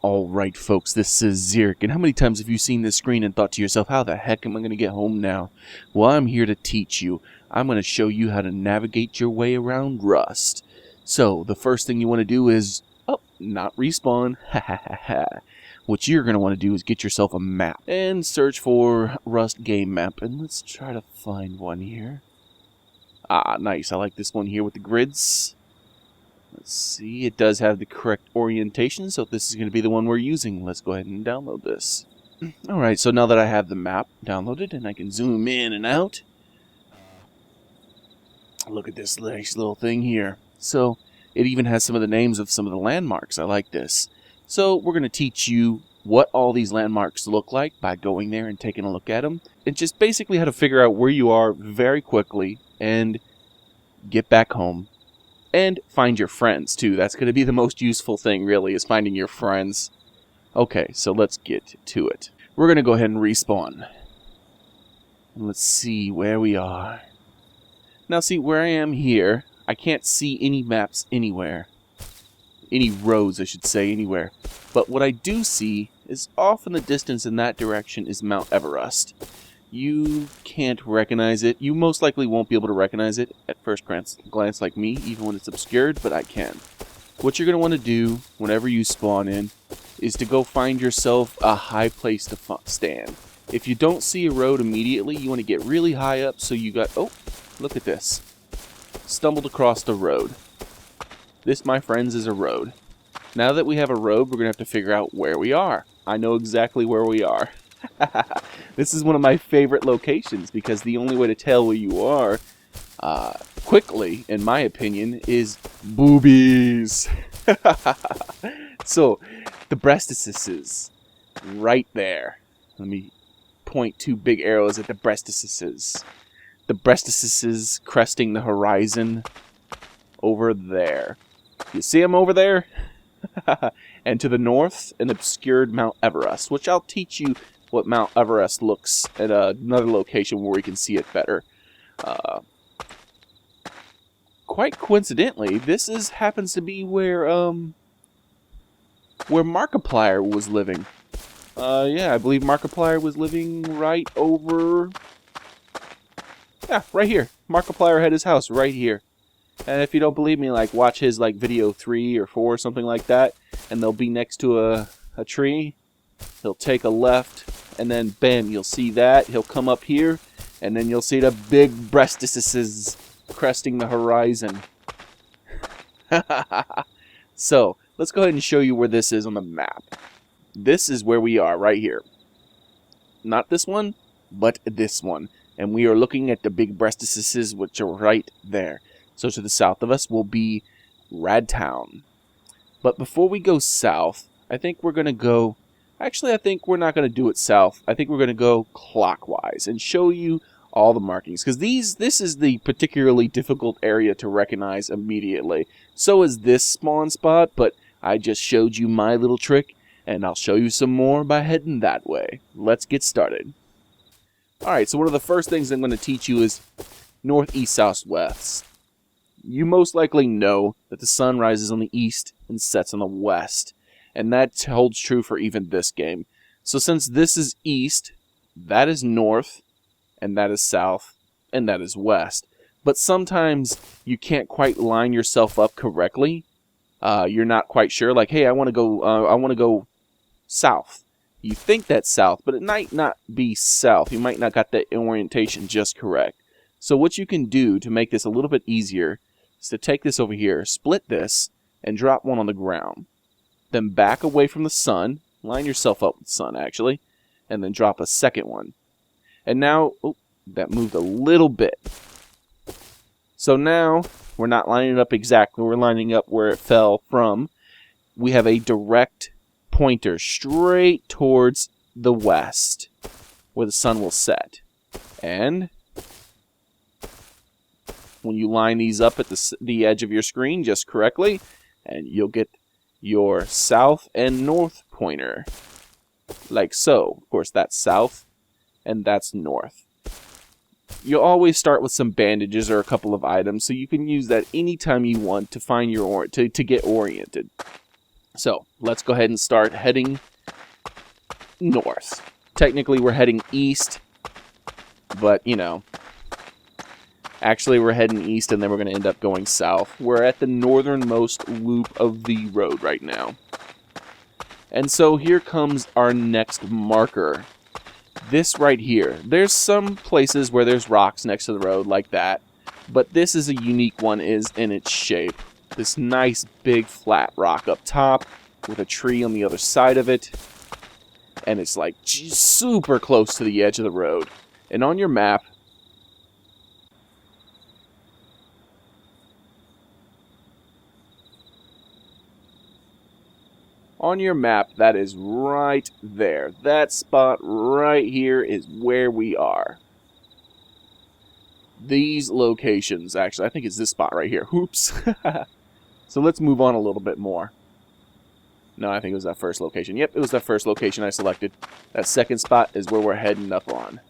Alright folks, this is Xearrik, and how many times have you seen this screen and thought to yourself, how the heck am I going to get home now? Well, I'm here to teach you. I'm going to show you how to navigate your way around Rust. So, the first thing you want to do is, not respawn, ha ha ha ha. What you're going to want to do is get yourself a map, and search for Rust game map, and let's try to find one here. Ah, nice, I like this one here with the grids. Let's see, it does have the correct orientation, so this is going to be the one we're using. Let's go ahead and download this. Alright, so now that I have the map downloaded and I can zoom in and out, look at this nice little thing here. So, it even has some of the names of some of the landmarks. I like this. So, we're going to teach you what all these landmarks look like by going there and taking a look at them. And just basically how to figure out where you are very quickly and get back home. And find your friends, too. That's going to be the most useful thing, really, is finding your friends. Okay, so let's get to it. We're going to go ahead and respawn. Let's see where we are. Now, see, where I am here, I can't see any maps anywhere. Any roads, I should say, anywhere. But what I do see is off in the distance in that direction is Mount Everest. You can't recognize it. You most likely won't be able to recognize it at first glance like me, even when it's obscured, but I can. What you're going to want to do whenever you spawn in is to go find yourself a high place to stand. If you don't see a road immediately, you want to get really high up so you got... Oh, look at this. Stumbled across the road. This, my friends, is a road. Now that we have a road, we're going to have to figure out where we are. I know exactly where we are. This is one of my favorite locations because the only way to tell where you are quickly, in my opinion, is boobies. So, the breastises, right there. Let me point two big arrows at the breastises. The breastises cresting the horizon over there. You see them over there? And to the north, an obscured Mount Everest, which I'll teach you what Mount Everest looks at another location where we can see it better. Quite coincidentally, this happens to be where Markiplier was living. Yeah, I believe Markiplier was living right over... Yeah, right here. Markiplier had his house right here. And if you don't believe me, like, watch his video 3 or 4 or something like that, and they'll be next to a tree. He'll take a left, and then bam, you'll see that. He'll come up here, and then you'll see the big breastises cresting the horizon. So, let's go ahead and show you where this is on the map. This is where we are, right here. Not this one, but this one. And we are looking at the big breastises, which are right there. So to the south of us will be Radtown. But before we go south, I think we're going to go... Actually, I think we're not going to do it south. I think we're going to go clockwise and show you all the markings. Because this is the particularly difficult area to recognize immediately. So is this spawn spot, but I just showed you my little trick. And I'll show you some more by heading that way. Let's get started. Alright, so one of the first things I'm going to teach you is northeast, southwest. You most likely know that the sun rises on the east and sets on the west. And that holds true for even this game. So since this is east, that is north, and that is south, and that is west. But sometimes you can't quite line yourself up correctly. You're not quite sure, like, hey, I want to go south. You think that's south, but it might not be south. You might not got that orientation just correct. So what you can do to make this a little bit easier is to take this over here, split this, and drop one on the ground. Then back away from the sun, line yourself up with the sun actually, and then drop a second one. And now, oh, that moved a little bit. So now, we're not lining it up exactly, we're lining up where it fell from. We have a direct pointer straight towards the west, where the sun will set. And when you line these up at the edge of your screen just correctly, and you'll get your south and north pointer, like so. Of course, that's south, and that's north. You'll always start with some bandages or a couple of items, so you can use that anytime you want to find your to get oriented. So let's go ahead and start heading north. Technically, we're heading east, but, you know, actually we're heading east and then we're going to end up going south. We're at the northernmost loop of the road right now. And so here comes our next marker. This right here. There's some places where there's rocks next to the road like that, but this is a unique one is in its shape. This nice big flat rock up top with a tree on the other side of it. And it's like super close to the edge of the road. And on your map, that is right there. That spot right here is where we are. These locations, actually, I think it's this spot right here. Oops. So let's move on a little bit more. No, I think it was that first location. Yep, it was that first location I selected. That second spot is where we're heading up on.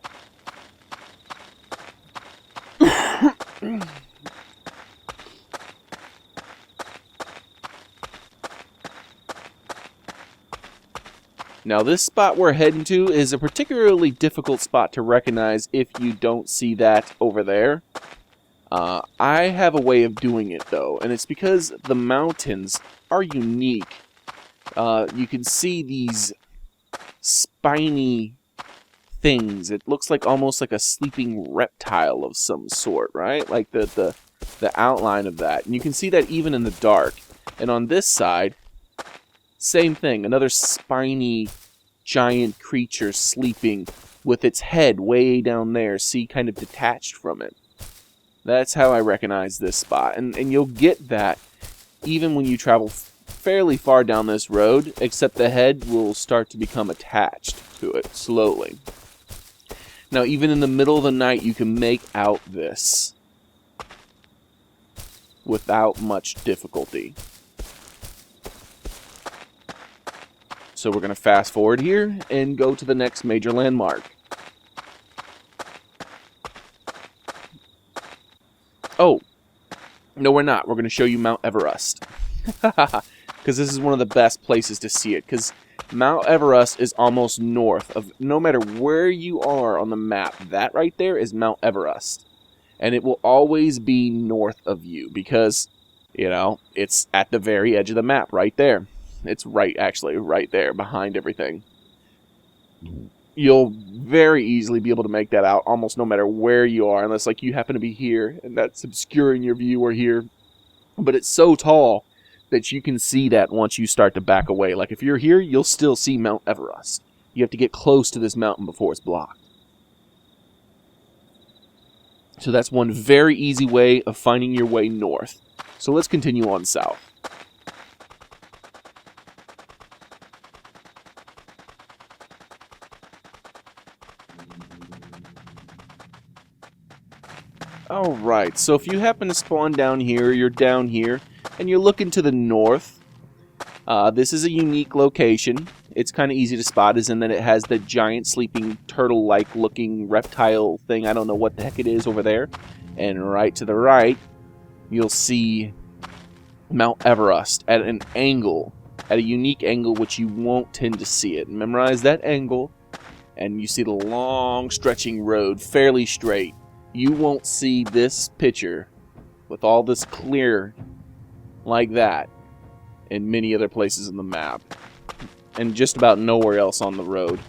Now, this spot we're heading to is a particularly difficult spot to recognize if you don't see that over there. I have a way of doing it, though, and it's because the mountains are unique. You can see these spiny things. It looks like almost like a sleeping reptile of some sort, right? Like the outline of that. And you can see that even in the dark. And on this side, same thing, another spiny giant creature sleeping with its head way down there, see, kind of detached from it. That's how I recognize this spot. And you'll get that even when you travel fairly far down this road, except the head will start to become attached to it slowly. Now, even in the middle of the night, you can make out this without much difficulty. So we're going to fast forward here and go to the next major landmark. Oh, no we're not. We're going to show you Mount Everest. Because this is one of the best places to see it. Because Mount Everest is almost north of, no matter where you are on the map, that right there is Mount Everest. And it will always be north of you because, you know, it's at the very edge of the map right there. It's actually right there behind everything. You'll very easily be able to make that out almost no matter where you are, unless like you happen to be here and that's obscuring your view or here. But it's so tall that you can see that once you start to back away. Like if you're here, you'll still see Mount Everest. You have to get close to this mountain before it's blocked. So that's one very easy way of finding your way north. So let's continue on south. Alright, so if you happen to spawn down here, you're down here, and you're looking to the north, this is a unique location. It's kind of easy to spot, as in that it has the giant sleeping turtle-like looking reptile thing. I don't know what the heck it is over there. And right to the right, you'll see Mount Everest at an angle, at a unique angle which you won't tend to see it. Memorize that angle, and you see the long stretching road, fairly straight. You won't see this picture with all this clear like that in many other places in the map, and just about nowhere else on the road.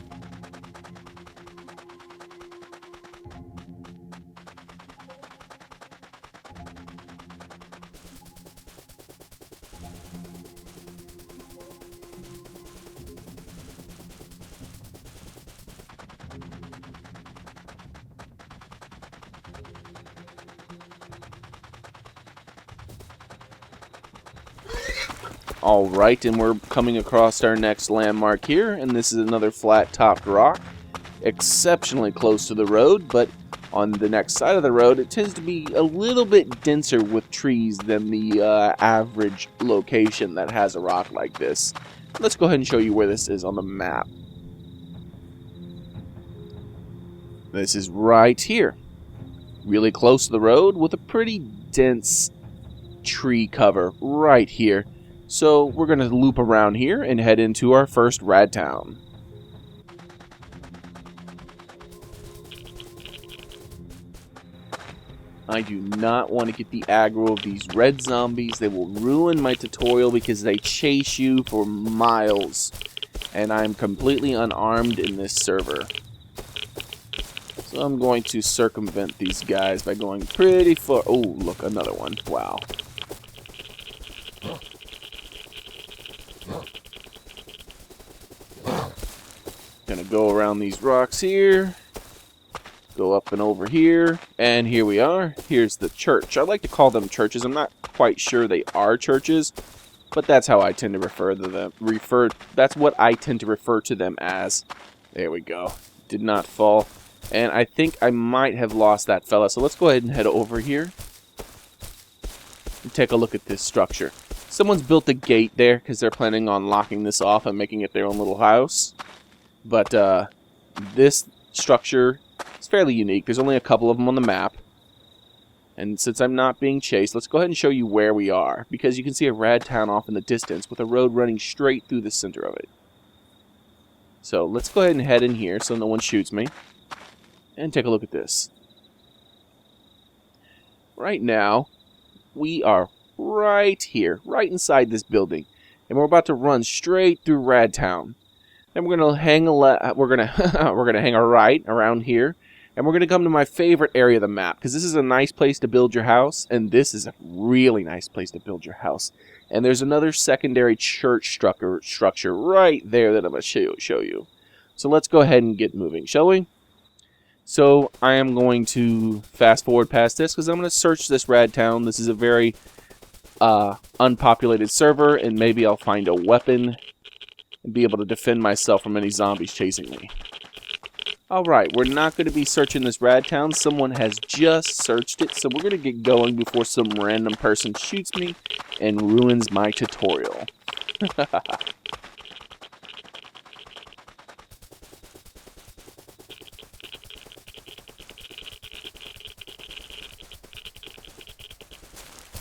Alright, and we're coming across our next landmark here, and this is another flat-topped rock, exceptionally close to the road, but on the next side of the road, it tends to be a little bit denser with trees than the average location that has a rock like this. Let's go ahead and show you where this is on the map. This is right here, really close to the road with a pretty dense tree cover right here. So we're going to loop around here and head into our first rad town. I do not want to get the aggro of these red zombies. They will ruin my tutorial because they chase you for miles. And I'm completely unarmed in this server. So I'm going to circumvent these guys by going pretty far. Oh, look, another one. Wow. Gonna go around these rocks here. Go up and over here. And here we are. Here's the church. I like to call them churches. I'm not quite sure they are churches, but that's how I tend to refer to them. That's what I tend to refer to them as. There we go. Did not fall. And I think I might have lost that fella. So let's go ahead and head over here and take a look at this structure. Someone's built a gate there because they're planning on locking this off and making it their own little house. But this structure is fairly unique. There's only a couple of them on the map. And since I'm not being chased, let's go ahead and show you where we are. Because you can see a rad town off in the distance with a road running straight through the center of it. So let's go ahead and head in here so no one shoots me. And take a look at this. Right now, we are right here, right inside this building. And we're about to run straight through Rad Town. Then we're gonna hang we're gonna hang a right around here. And we're going to come to my favorite area of the map, because this is a nice place to build your house, and this is a really nice place to build your house. And there's another secondary church structure right there that I'm going to show you. So let's go ahead and get moving, shall we? So I am going to fast forward past this, because I'm going to search this rad town. This is a very unpopulated server, and maybe I'll find a weapon and be able to defend myself from any zombies chasing me. Alright, we're not going to be searching this rad town. Someone has just searched it, so we're going to get going before some random person shoots me and ruins my tutorial.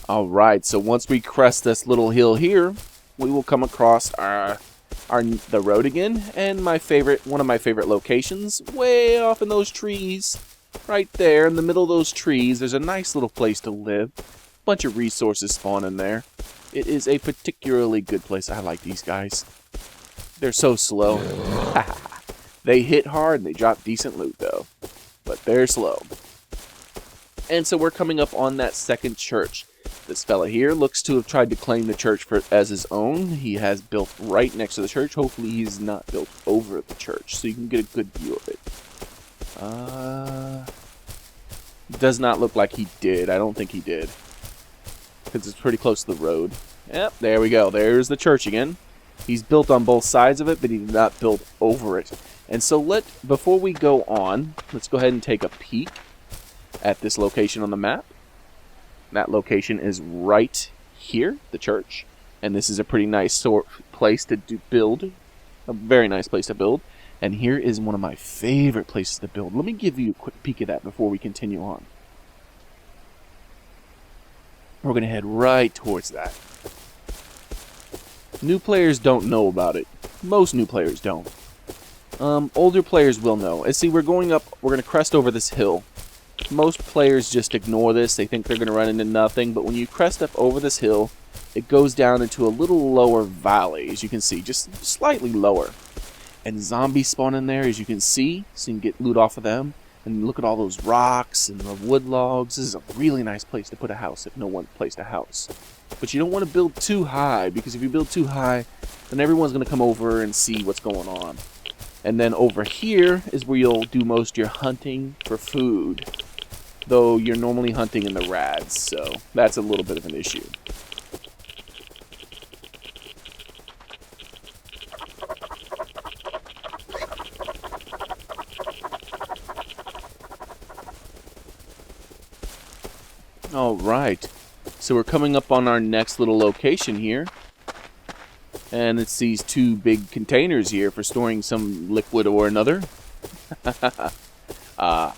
Alright, so once we crest this little hill here, we will come across the road again, and one of my favorite locations, way off in those trees, right there in the middle of those trees. There's a nice little place to live. Bunch of resources spawn in there. It is a particularly good place. I like these guys. They're so slow. They hit hard and they drop decent loot though, but they're slow. And so we're coming up on that second church. This fella here looks to have tried to claim the church as his own. He has built right next to the church. Hopefully he's not built over the church, so you can get a good view of it. Does not look like he did. I don't think he did, because it's pretty close to the road. Yep, there we go. There's the church again. He's built on both sides of it, but he did not build over it. And so before we go on, let's go ahead and take a peek at this location on the map. That location is right here, the church. And this is a pretty nice place to build. A very nice place to build. And here is one of my favorite places to build. Let me give you a quick peek at that before we continue on. We're going to head right towards that. New players don't know about it. Most new players don't. Older players will know. And see, we're going to crest over this hill. Most players just ignore this. They think they're going to run into nothing. But when you crest up over this hill, it goes down into a little lower valley, as you can see. Just slightly lower. And zombies spawn in there, as you can see. So you can get loot off of them. And look at all those rocks and the wood logs. This is a really nice place to put a house if no one placed a house. But you don't want to build too high, because if you build too high, then everyone's going to come over and see what's going on. And then over here is where you'll do most of your hunting for food. Though you're normally hunting in the rads, so that's a little bit of an issue. Alright, so we're coming up on our next little location here. And it's these two big containers here for storing some liquid or another.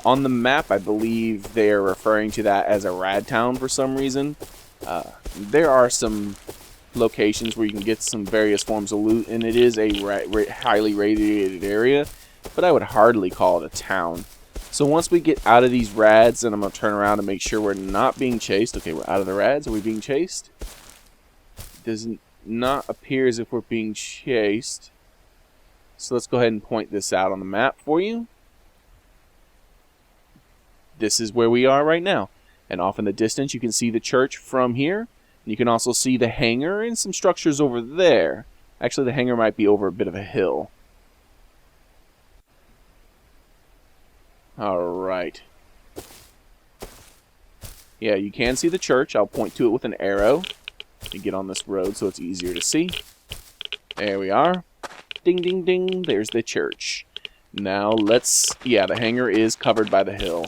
On the map, I believe they're referring to that as a rad town for some reason. There are some locations where you can get some various forms of loot, and it is a highly radiated area, but I would hardly call it a town. So once we get out of these rads, and I'm going to turn around and make sure we're not being chased. Okay, we're out of the rads. Are we being chased? Does not appear as if we're being chased. So let's go ahead and point this out on the map for you. This is where we are right now. And off in the distance, you can see the church from here. You can also see the hangar and some structures over there. Actually, the hangar might be over a bit of a hill. Alright. Yeah, you can see the church. I'll point to it with an arrow to get on this road so it's easier to see. There we are. Ding, ding, ding. There's the church. Now yeah, the hangar is covered by the hill.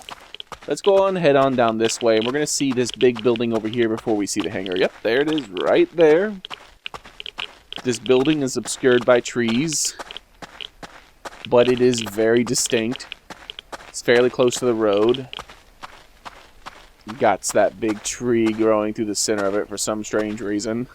Let's go on, head on down this way, and we're going to see this big building over here before we see the hangar. Yep, there it is, right there. This building is obscured by trees, but it is very distinct. It's fairly close to the road. Got that big tree growing through the center of it for some strange reason.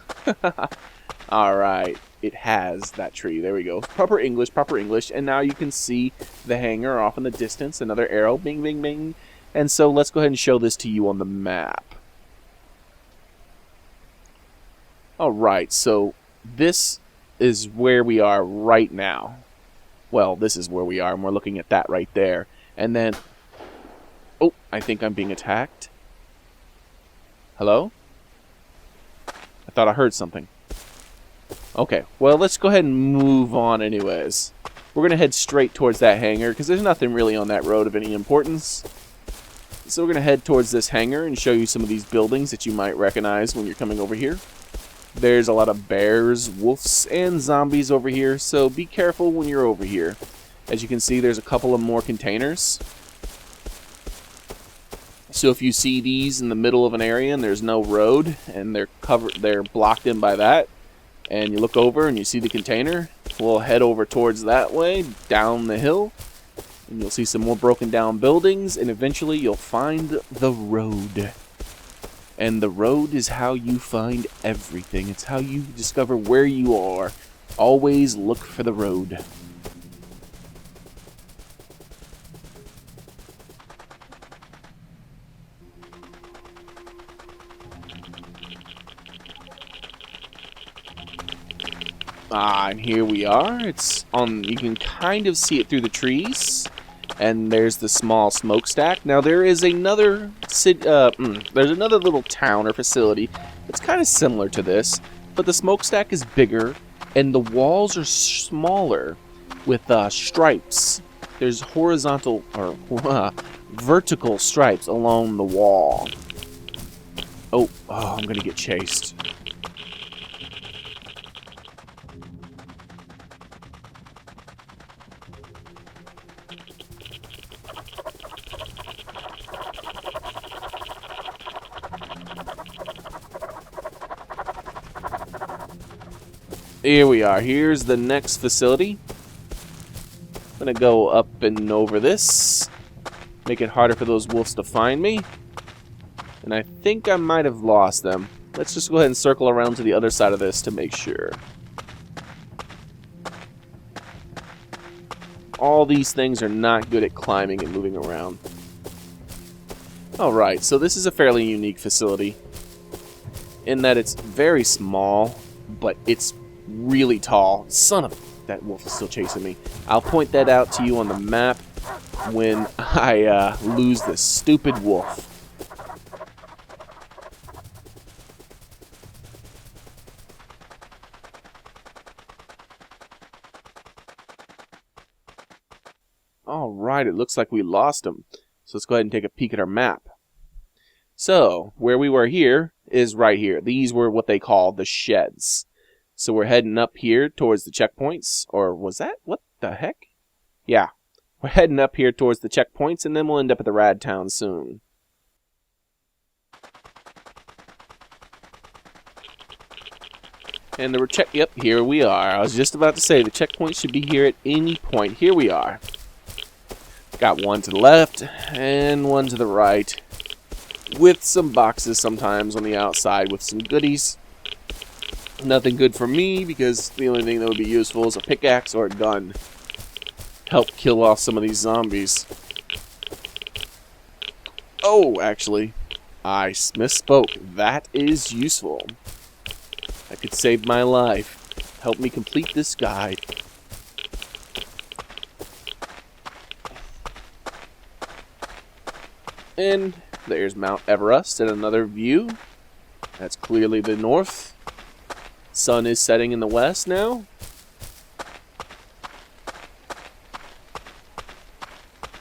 Alright, it has that tree. There we go. Proper English, proper English. And now you can see the hangar off in the distance. Another arrow. Bing, bing, bing. And so let's go ahead and show this to you on the map. Alright, so this is where we are right now. Well, this is where we are, and we're looking at that right there. And then... oh, I think I'm being attacked. Hello? I thought I heard something. Okay, well, let's go ahead and move on anyways. We're going to head straight towards that hangar, because there's nothing really on that road of any importance. So we're going to head towards this hangar and show you some of these buildings that you might recognize when you're coming over here. There's a lot of bears, wolves, and zombies over here, so be careful when you're over here. As you can see, there's a couple of more containers. So if you see these in the middle of an area and there's no road, and they're blocked in by that, and you look over and you see the container, we'll head over towards that way, down the hill. And you'll see some more broken down buildings, and eventually you'll find the road. And the road is how you find everything. It's how you discover where you are. Always look for the road. And here we are. It's on. You can kind of see it through the trees. And there's the small smokestack. Now there is another there's another little town or facility that's kind of similar to this, but the smokestack is bigger and the walls are smaller with stripes. There's horizontal or vertical stripes along the wall. Oh, I'm gonna get chased. Here we are. Here's the next facility. I'm going to go up and over this. Make it harder for those wolves to find me. And I think I might have lost them. Let's just go ahead and circle around to the other side of this to make sure. All these things are not good at climbing and moving around. Alright, so this is a fairly unique facility. In that it's very small, but it's really tall. Son of... that wolf is still chasing me. I'll point that out to you on the map when I lose this stupid wolf. Alright, it looks like we lost him. So let's go ahead and take a peek at our map. So, where we were here is right here. These were what they call the sheds. So we're heading up here towards the checkpoints. Or was that? What the heck? Yeah. We're heading up here towards the checkpoints, and then we'll end up at the Rad Town soon. And yep, here we are. I was just about to say the checkpoint should be here at any point. Here we are. Got one to the left and one to the right. With some boxes sometimes on the outside with some goodies. Nothing good for me, because the only thing that would be useful is a pickaxe or a gun. Help kill off some of these zombies. Oh, actually, I misspoke. That is useful. That could save my life. Help me complete this guide. And there's Mount Everest and another view. That's clearly the north. Sun is setting in the west now.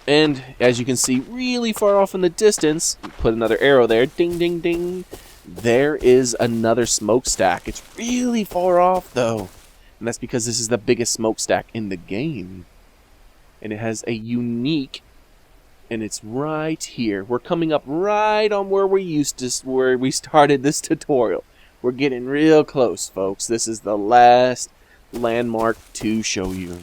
And as you can see really far off in the distance, put another arrow there, ding ding ding, there is another smokestack. It's really far off though, and that's because this is the biggest smokestack in the game. And it has a unique, and it's right here. We're coming up right on where we started this tutorial. We're getting real close, folks. This is the last landmark to show you.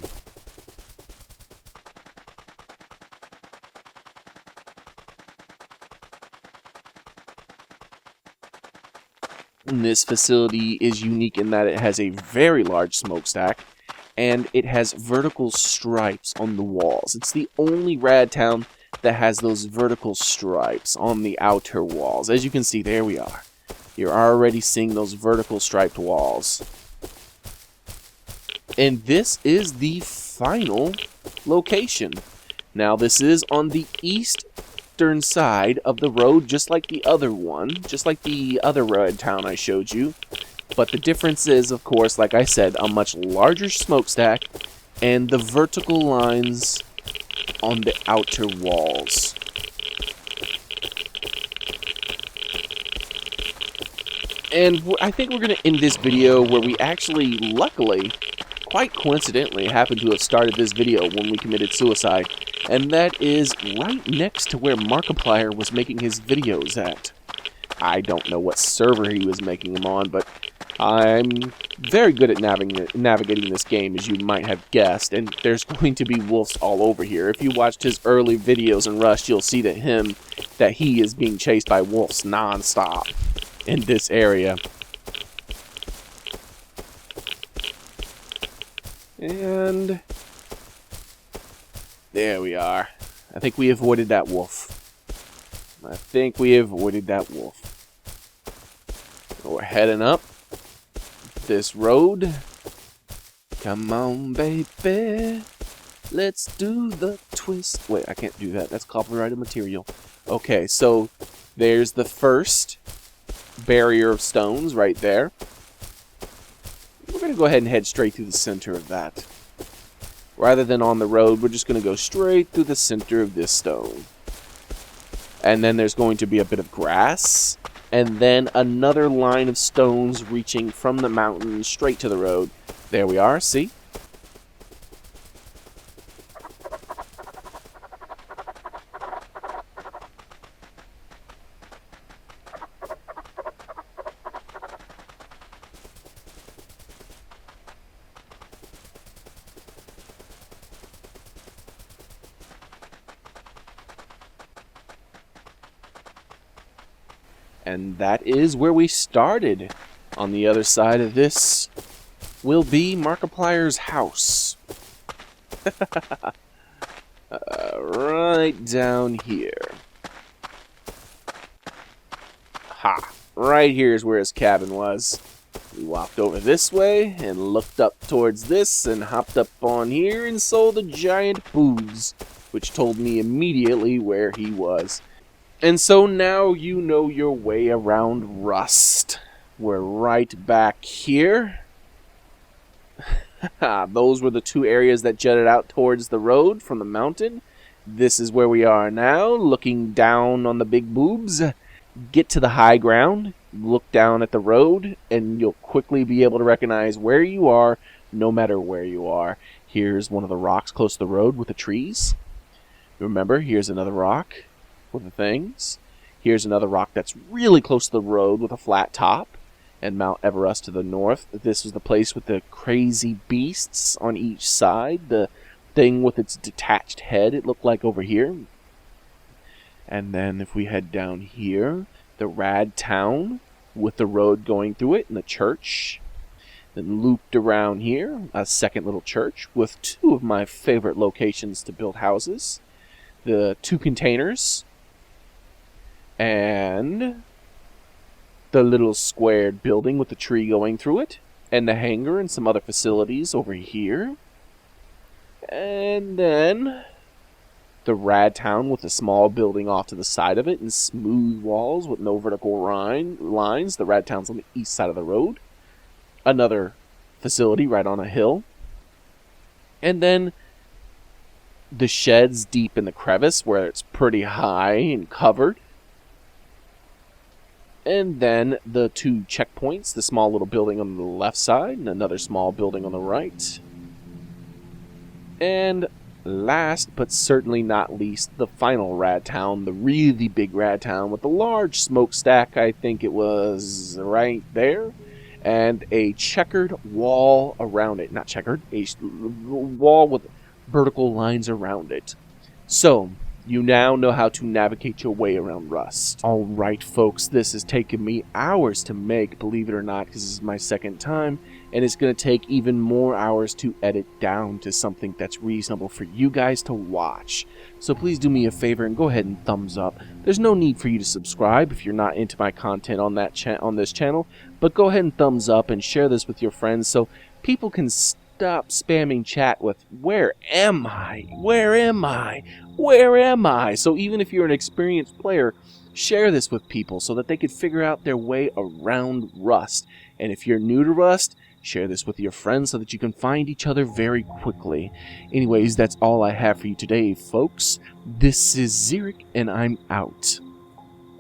This facility is unique in that it has a very large smokestack, and it has vertical stripes on the walls. It's the only rad town that has those vertical stripes on the outer walls. As you can see, there we are. You're already seeing those vertical striped walls. And this is the final location. Now, this is on the eastern side of the road, just like the other one, just like the other red town I showed you. But the difference is, of course, like I said, a much larger smokestack and the vertical lines on the outer walls. And I think we're going to end this video where we actually, luckily, quite coincidentally, happened to have started this video when we committed suicide. And that is right next to where Markiplier was making his videos at. I don't know what server he was making them on, but I'm very good at navigating this game, as you might have guessed, and there's going to be wolves all over here. If you watched his early videos in Rust, you'll see that he is being chased by wolves non-stop in this area. And there we are. I think we avoided that wolf. We're heading up this road. Come on, baby. Let's do the twist. Wait, I can't do that. That's copyrighted material. Okay, so there's the first barrier of stones right there. We're going to go ahead and head straight through the center of that. Rather than on the road, we're just going to go straight through the center of this stone. And then there's going to be a bit of grass. And then another line of stones reaching from the mountain straight to the road. There we are, see? And that is where we started. On the other side of this will be Markiplier's house. Right down here. Ha! Right here is where his cabin was. We walked over this way and looked up towards this and hopped up on here and saw the giant boobs, which told me immediately where he was. And so now you know your way around Rust. We're right back here. Those were the two areas that jutted out towards the road from the mountain. This is where we are now, looking down on the big boobs. Get to the high ground, look down at the road, and you'll quickly be able to recognize where you are, no matter where you are. Here's one of the rocks close to the road with the trees. Remember, here's another rock with the things. Here's another rock that's really close to the road with a flat top, and Mount Everest to the north. This is the place with the crazy beasts on each side. The thing with its detached head, it looked like over here. And then if we head down here, the rad town with the road going through it and the church. Then looped around here, a second little church with two of my favorite locations to build houses. The two containers and the little squared building with the tree going through it, and the hangar and some other facilities over here. And then the rad town with a small building off to the side of it and smooth walls with no vertical lines. The rad town's on the east side of the road. Another facility right on a hill. And then the sheds deep in the crevice where it's pretty high and covered. And then the two checkpoints, the small little building on the left side and another small building on the right. And last but certainly not least, the final rad town, the really big rad town with the large smokestack, I think it was right there, and a checkered wall around it. Not checkered, a wall with vertical lines around it. So, you now know how to navigate your way around Rust. Alright folks, this has taken me hours to make, believe it or not, because this is my second time, and it's going to take even more hours to edit down to something that's reasonable for you guys to watch. So please do me a favor and go ahead and thumbs up. There's no need for you to subscribe if you're not into my content on this channel, but go ahead and thumbs up and share this with your friends so people can stop spamming chat with, where am I? Where am I? Where am I? So even if you're an experienced player, share this with people so that they could figure out their way around Rust. And if you're new to Rust, share this with your friends so that you can find each other very quickly. Anyways, that's all I have for you today, folks. This is Xearrik, and I'm out.